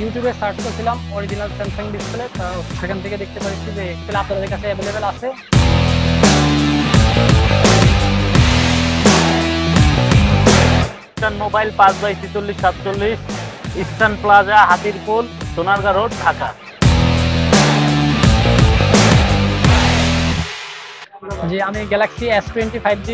ইউটিউবে সার্চ করছিলাম original Samsung display, সেখান থেকে দেখতে পাচ্ছি যে ডিসপ্লে আপনাদের কাছে অ্যাভেলেবেল আছে। Mobile 5/4647 Eastern plaza, Hatirpool, Sonargaon road, Dhaka. জি, আমি গ্যালাক্সি S25G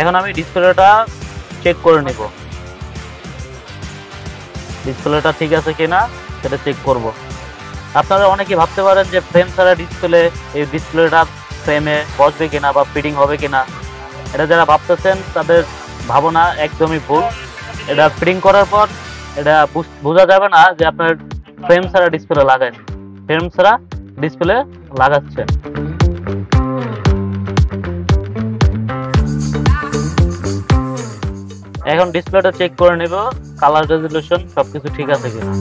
এখন আমি ডিসপ্লেটা চেক করে নেব, ডিসপ্লেটা ঠিক আছে কিনা সেটা চেক করব। আপনারা অনেকে ভাবতে পারেন যে ফ্রেম ছাড়া ডিসপ্লে, এই ডিসপ্লেটা ফ্রেমে বসবে কিনা বা ফিটিং হবে কিনা। এটা যারা ভাবতেছেন তাদের ভাবনা একদমই ভুল। এটা ফিটিং করার পর এটা বোঝা যাবে না যে আপনার ফ্রেম ছাড়া ডিসপ্লে লাগান, ফ্রেম ছাড়া ডিসপ্লে লাগাচ্ছেন। এখন ডিসপ্লেটা চেক করে নেব, কালার রেজোলিউশন সবকিছু ঠিক আছে কিনা।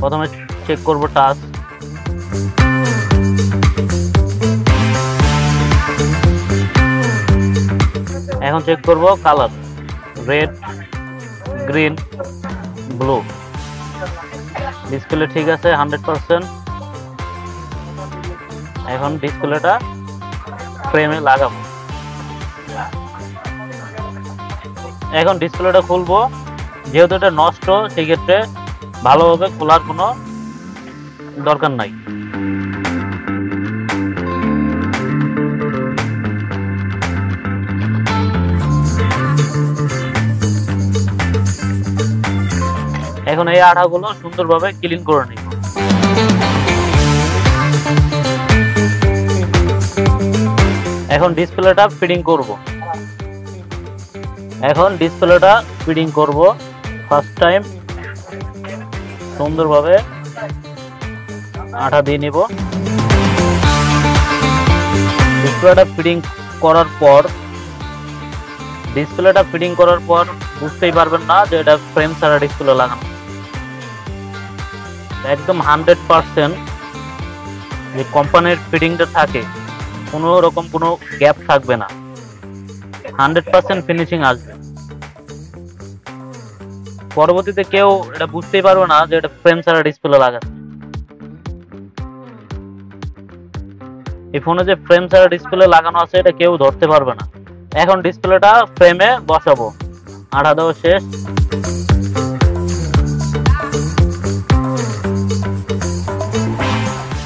প্রথমে চেক করব টাচ, এখন চেক করব colour, red, green, blue. Display ঠিক আছে 100%। এখন ডিসপ্লেটা ফ্রেমে লাগাবো। এখন ডিসপ্লেটা খুলবো, যেহেতু এটা নষ্ট সেক্ষেত্রে ভালোভাবে খোলার কোনো দরকার নাই। এখন এই আঠাগুলো সুন্দরভাবে ক্লিন করে নিব। এখন ডিসপ্লেটা ফিটিং করব। ফার্স্ট টাইম সুন্দরভাবে আঠা দিয়ে নিব। ডিসপ্লেটা ফিটিং করার পর বুঝতেই পারবেন না যে এটা ফ্রেম ছাড়া ডিসপ্লে লাগানো। একদম 100% যে কোম্পানির ফিটিংটা থাকে, কোনো রকম কোনো গ্যাপ থাকবে না, 100% ফিনিশিং আসবে। পরবর্তীতে কেউ এটা বুঝতেই পারবে না যে এটা ফ্রেম ছাড়া ডিসপ্লে লাগাচ্ছে। এই ফোনে যে ফ্রেম ছাড়া ডিসপ্লে লাগানো আছে এটা কেউ ধরতে পারবে না। এখন ডিসপ্লেটা ফ্রেমে বসাবো, আঠা দেওয়া শেষ।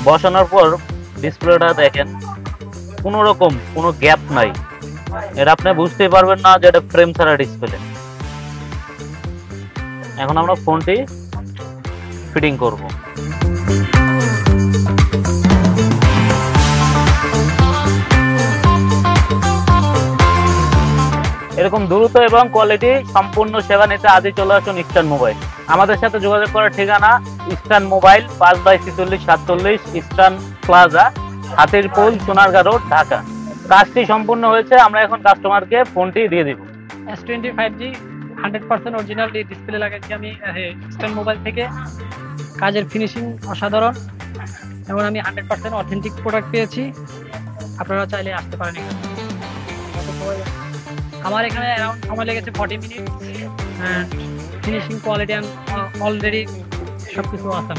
বসানোর পর ডিসপ্লেটা দেখেন কোনো রকম কোনো গ্যাপ নাই, এটা আপনি বুঝতেই পারবেন না যে এটা ফ্রেম ছাড়া ডিসপ্লে। এখন আমরা ফোনটি ফিটিং করব। এরকম দ্রুত এবং কোয়ালিটি সম্পূর্ণ সেবা নিতে আজই চলে আসুন ইস্টার্ন মোবাইল। আমাদের সাথে যোগাযোগ করার ঠিকানা eastern mobile 5/46-47 eastern plaza, Hatirpool, Sonargaon road, Dhaka. কাজটি সম্পূর্ণ হয়েছে, আমরা এখন কাস্টমারকে ফোনটি দিয়ে দিব। S25G 100% অরিজিনাল ডিসপ্লে লাগাচ্ছি আমি ইস্টার্ন মোবাইল থেকে। কাজের ফিনিশিং অসাধারণ এবং আমি 100% অথেন্টিক প্রোডাক্ট পেয়েছি। আপনারা চাইলে আসতে পারেন এখানে। আমার এখানে অ্যারাউন্ড সময় লেগেছে 40 মিনিট। ফিনিশিং কোয়ালিটি অলরেডি সব কিছু আসাম।